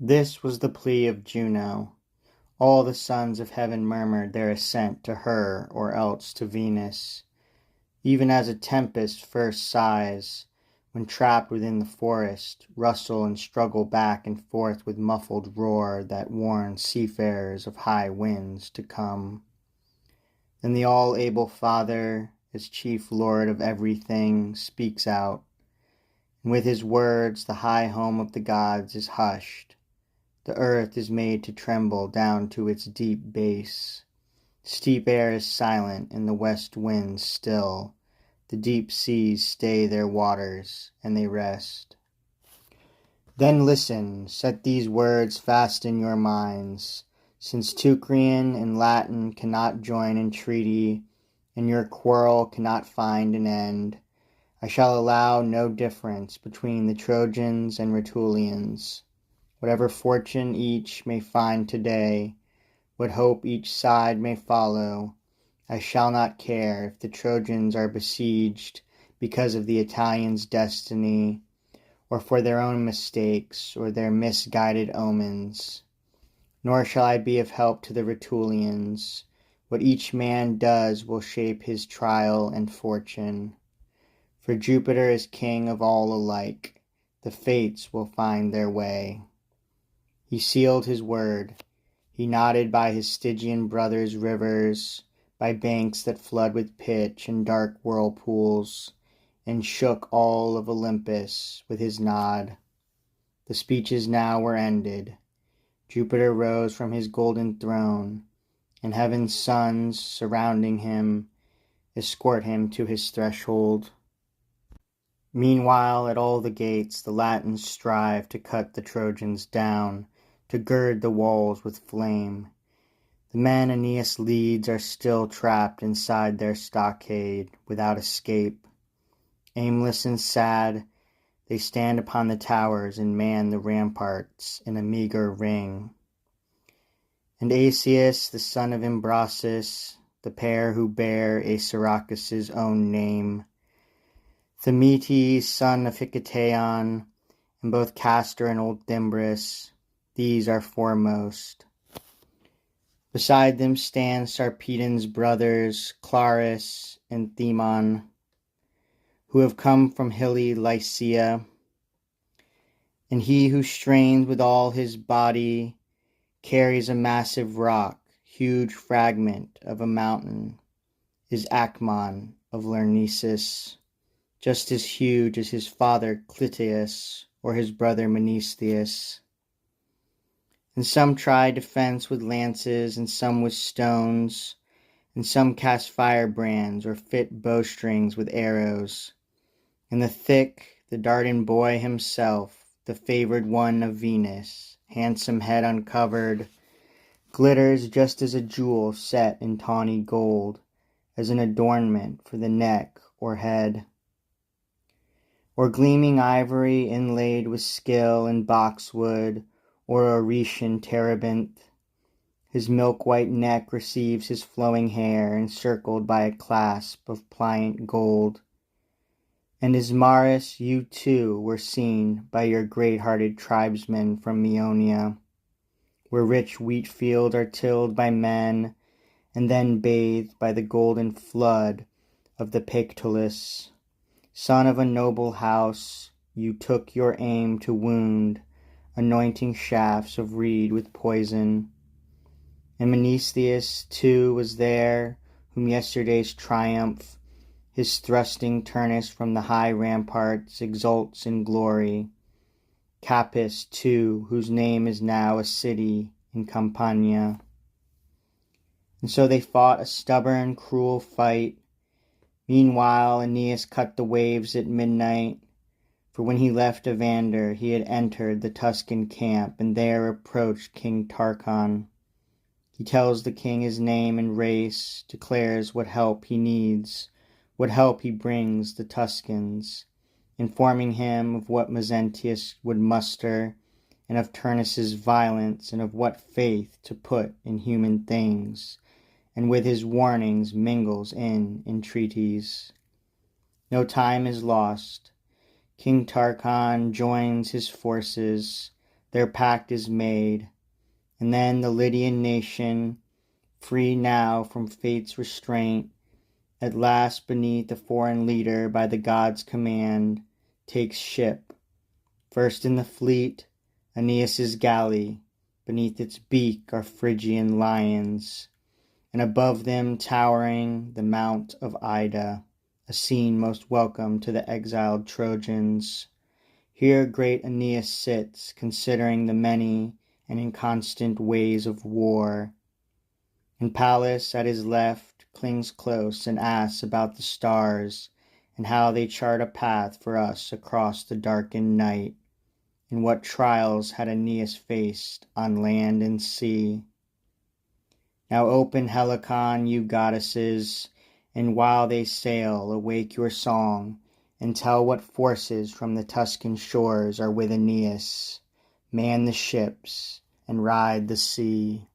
This was the plea of Juno. All the sons of heaven murmured their assent to her or else to Venus, even as a tempest first sighs, when trapped within the forest, rustle and struggle back and forth with muffled roar that warns seafarers of high winds to come. Then the all-able Father, as chief lord of everything, speaks out, and with his words the high home of the gods is hushed. The earth is made to tremble down to its deep base. Steep air is silent and the west winds still. The deep seas stay their waters and they rest. Then listen, set these words fast in your minds. Since Teucrian and Latin cannot join in treaty, and your quarrel cannot find an end, I shall allow no difference between the Trojans and Rutulians. Whatever fortune each may find today, what hope each side may follow, I shall not care if the Trojans are besieged because of the Italians' destiny, or for their own mistakes or their misguided omens. Nor shall I be of help to the Rutulians. What each man does will shape his trial and fortune. For Jupiter is king of all alike. The fates will find their way. He sealed his word. He nodded by his Stygian brothers' rivers, by banks that flood with pitch and dark whirlpools, and shook all of Olympus with his nod. The speeches now were ended. Jupiter rose from his golden throne, and heaven's sons, surrounding him, escort him to his threshold. Meanwhile, at all the gates, the Latins strive to cut the Trojans down, to gird the walls with flame. The men Aeneas leads are still trapped inside their stockade, without escape. Aimless and sad, they stand upon the towers and man the ramparts in a meager ring. And Asius, the son of Imbrasus, the pair who bear Assaracus' own name, Thametes, son of Hicetaon, and both Castor and old Thymbrus, these are foremost. Beside them stand Sarpedon's brothers, Clarus and Themon, who have come from hilly Lycia, and he who strains with all his body carries a massive rock, huge fragment of a mountain, is Acmon of Lyrnessus, just as huge as his father Clytius or his brother Menestheus. And some try defense with lances, and some with stones, and some cast firebrands or fit bowstrings with arrows. And the Dardan boy himself, the favored one of Venus, handsome head uncovered, glitters just as a jewel set in tawny gold, as an adornment for the neck or head. Or gleaming ivory inlaid with skill in boxwood, or Oretian terebinth. His milk-white neck receives his flowing hair, encircled by a clasp of pliant gold. And Ismarus, you too were seen by your great-hearted tribesmen from Maeonia, where rich wheat fields are tilled by men, and then bathed by the golden flood of the Pactolus. Son of a noble house, you took your aim to wound, anointing shafts of reed with poison. And Menestheus too was there, whom yesterday's triumph, his thrusting Turnus from the high ramparts, exults in glory. Capys too, whose name is now a city in Campania. And so they fought a stubborn, cruel fight. Meanwhile Aeneas cut the waves at midnight, for when he left Evander he had entered the Tuscan camp, and there approached King Tarchon. He tells the king his name and race, declares what help he needs, what help he brings the Tuscans, informing him of what Mezentius would muster, and of Turnus' violence, and of what faith to put in human things, and with his warnings mingles in entreaties. No time is lost. King Tarchon joins his forces. their pact is made. And then the Lydian nation, free now from fate's restraint, at last beneath a foreign leader by the gods' command, takes ship. First in the fleet, Aeneas's galley, beneath its beak are Phrygian lions, and above them towering the Mount of Ida, a scene most welcome to the exiled Trojans. Here great Aeneas sits, considering the many and inconstant ways of war. And Pallas at his left clings close and asks about the stars, and how they chart a path for us across the darkened night, and what trials had Aeneas faced on land and sea. Now open Helicon, you goddesses, and while they sail, awake your song, and tell what forces from the Tuscan shores are with Aeneas, man the ships, and ride the sea.